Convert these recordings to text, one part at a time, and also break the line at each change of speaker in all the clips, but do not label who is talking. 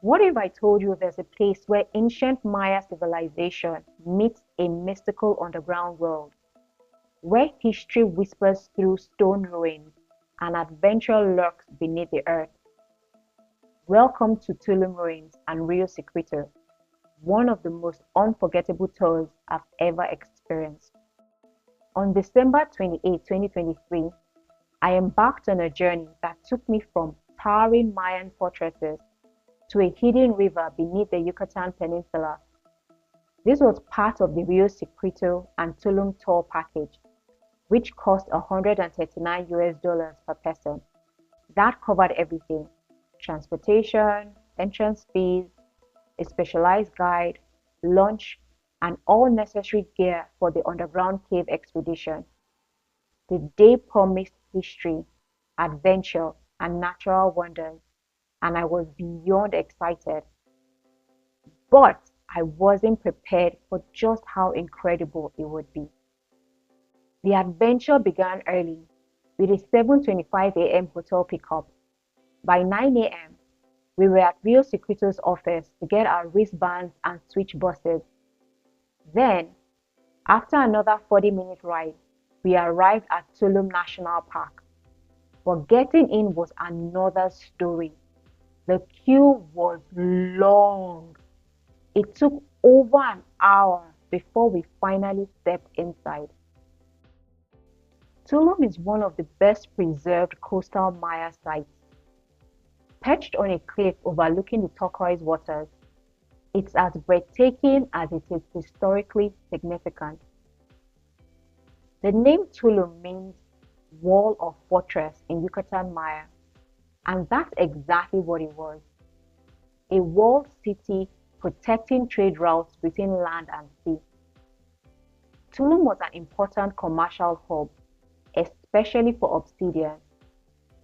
What if I told you there's a place where ancient Maya civilization meets a mystical underground world, where history whispers through stone ruins and adventure lurks beneath the earth? Welcome to Tulum ruins and Rio Secreto, one of the most unforgettable tours I've ever experienced. On December 28, 2023, I embarked on a journey that took me from towering Mayan fortresses to a hidden river beneath the Yucatan Peninsula. This was part of the Rio Secreto and Tulum tour package, which cost $139 per person. That covered everything: transportation, entrance fees, a specialized guide, lunch, and all necessary gear for the underground cave expedition. The day promised history, adventure, and natural wonders, and I was beyond excited. But I wasn't prepared for just how incredible it would be. The adventure began early with a 7:25 a.m. hotel pickup. By 9 a.m., we were at Rio Secreto's office to get our wristbands and switch buses. Then, after another 40-minute ride, we arrived at Tulum National Park. But getting in was another story. The queue was long. It took over an hour before we finally stepped inside. Tulum is one of the best preserved coastal Maya sites. Perched on a cliff overlooking the turquoise waters, it's as breathtaking as it is historically significant. The name Tulum means wall or fortress in Yucatan Maya, and that's exactly what it was: a walled city protecting trade routes between land and sea. Tulum was an important commercial hub, especially for obsidian,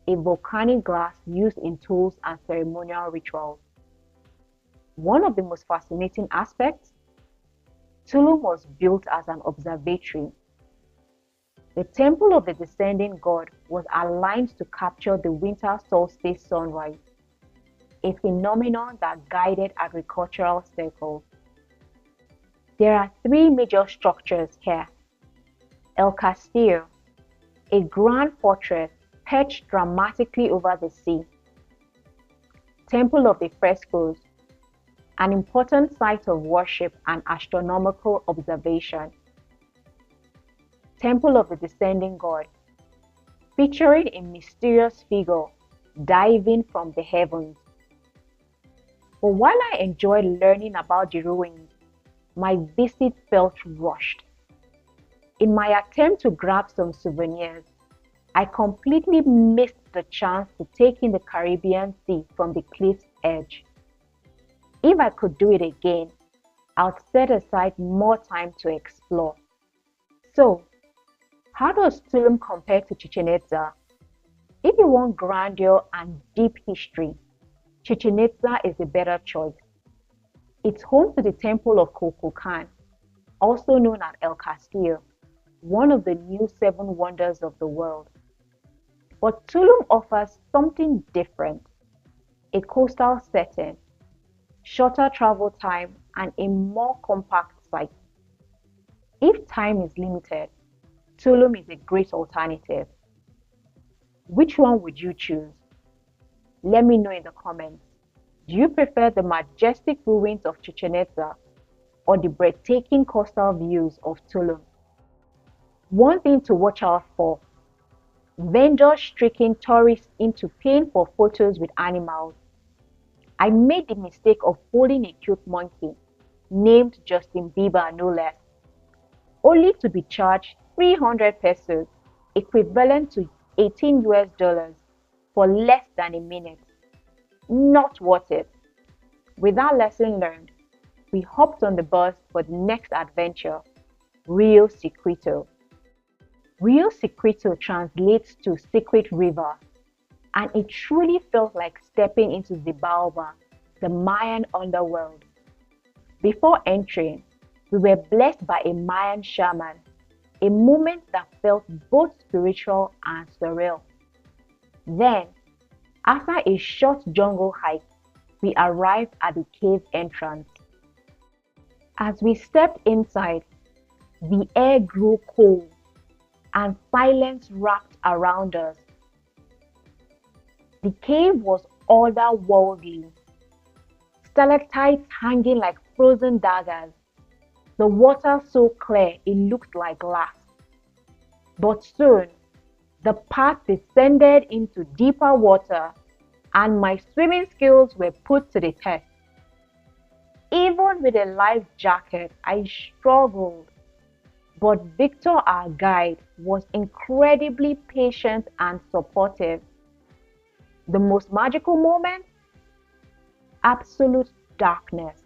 a volcanic glass used in tools and ceremonial rituals. One of the most fascinating aspects: Tulum was built as an observatory. The temple of the descending god was aligned to capture the winter solstice sunrise, a phenomenon that guided agricultural circles. There are three major structures here: El Castillo, a grand fortress perched dramatically over the sea; Temple of the Frescoes, an important site of worship and astronomical observation; Temple of the Descending God, featuring a mysterious figure diving from the heavens. But while I enjoyed learning about the ruins, my visit felt rushed. In my attempt to grab some souvenirs, I completely missed the chance to take in the Caribbean Sea from the cliff's edge. If I could do it again, I'd set aside more time to explore. So, how does Tulum compare to Chichen Itza? If you want grandeur and deep history, Chichen Itza is the better choice. It's home to the Temple of Kukulkan, also known as El Castillo, one of the new seven wonders of the world. But Tulum offers something different: a coastal setting, shorter travel time, and a more compact site. If time is limited, Tulum is a great alternative. Which one would you choose? Let me know in the comments. Do you prefer the majestic ruins of Chichen Itza or the breathtaking coastal views of Tulum? One thing to watch out for: vendors tricking tourists into paying for photos with animals. I made the mistake of holding a cute monkey, named Justin Bieber no less, only to be charged 300 pesos, equivalent to 18 US dollars, for less than a minute. Not worth it. With that lesson learned, we hopped on the bus for the next adventure: Rio Secreto. Rio Secreto translates to Secret River, and it truly felt like stepping into Xibalba, the Mayan underworld. Before entering, we were blessed by a Mayan shaman, a moment that felt both spiritual and surreal. Then, after a short jungle hike, We arrived at the cave entrance. As we stepped inside, the air grew cold and silence wrapped around us. The cave was otherworldly, stalactites hanging like frozen daggers, the water so clear it looked like glass. But soon, the path descended into deeper water and my swimming skills were put to the test. Even with a life jacket, I struggled. But Victor, our guide, was incredibly patient and supportive. The most magical moment? Absolute darkness.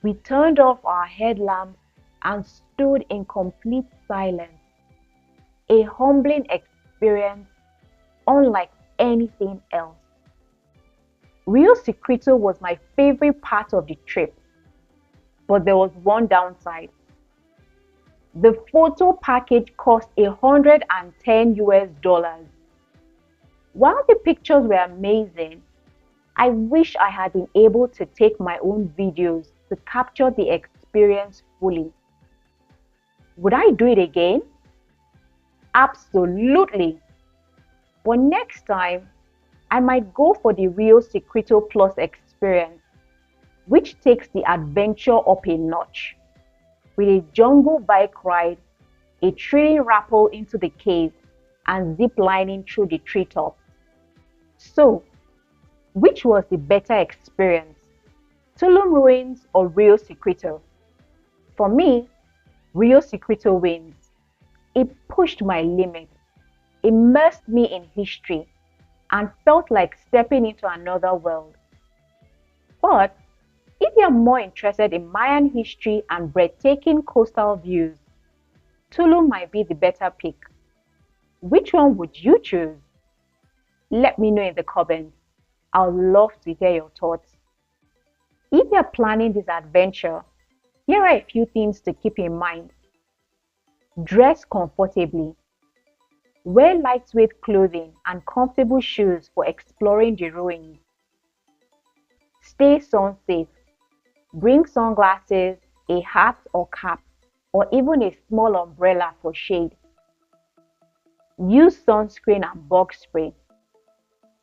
We turned off our headlamps and stood in complete silence. A humbling experience unlike anything else. Rio Secreto was my favorite part of the trip, but there was one downside. The photo package cost $110 US. While the pictures were amazing, I wish I had been able to take my own videos to capture the experience fully. Would I do it again? Absolutely. But next time, I might go for the Rio Secreto Plus experience, which takes the adventure up a notch. With a jungle bike ride, a thrilling rappel into the cave, and zip lining through the treetops. So, which was the better experience? Tulum ruins or Rio Secreto? For me, Rio Secreto wins. It pushed my limits, immersed me in history, and felt like stepping into another world. But if you're more interested in Mayan history and breathtaking coastal views, Tulum might be the better pick. Which one would you choose? Let me know in the comments. I'd love to hear your thoughts. If you're planning this adventure, here are a few things to keep in mind. Dress comfortably. Wear lightweight clothing and comfortable shoes for exploring the ruins. Stay sun safe. Bring sunglasses, a hat or cap, or even a small umbrella for shade. Use sunscreen and bug spray.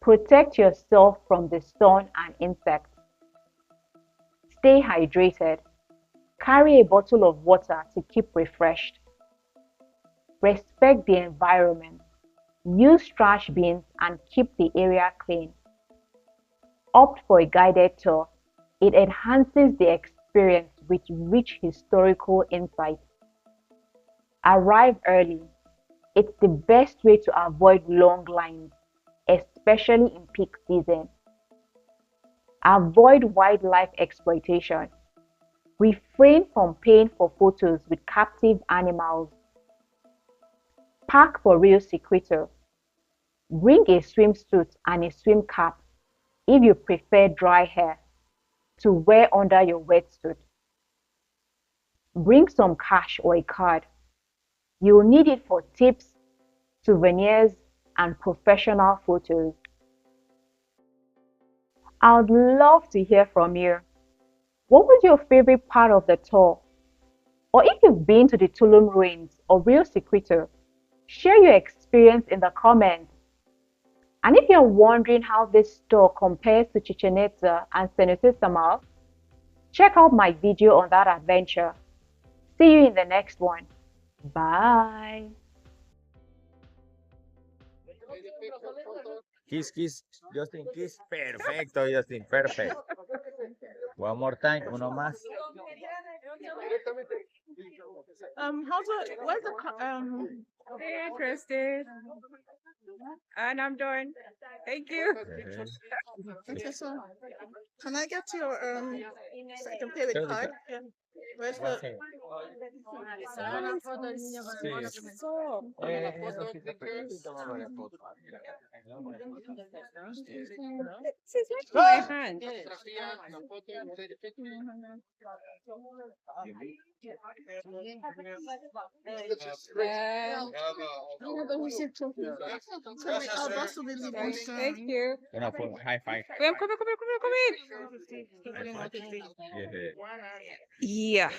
Protect yourself from the sun and insects. Stay hydrated. Carry a bottle of water to keep refreshed. Respect the environment. Use trash bins and keep the area clean. Opt for a guided tour. It enhances the experience with rich historical insights. Arrive early. It's the best way to avoid long lines, especially in peak season. Avoid wildlife exploitation. Refrain from paying for photos with captive animals. Pack for Rio Secreto. Bring a swimsuit and a swim cap if you prefer dry hair to wear under your wetsuit. Bring some cash or a card. You'll need it for tips, souvenirs, and professional photos. I'd love to hear from you. What was your favorite part of the tour? Or if you've been to the Tulum ruins or Rio Secreto, share your experience in the comments. And if you're wondering how this tour compares to Chichen Itza and Cenote Samal, check out my video on that adventure. See you in the next one. Bye.
Kiss, kiss, Justin, kiss. Perfecto, Justin, perfect. One more time, uno más.
What's Hey, Kristen. And I'm done. Thank you.
Okay,
Okay, so can I get your so I can pay with
Sure,
card? Yeah. Where's
one
the
second. Eso sí se puede. Sí, toma varias fotos.
This is like my hand. Thank you.
Una foto. High five.
Come in.
High five.
Yeah.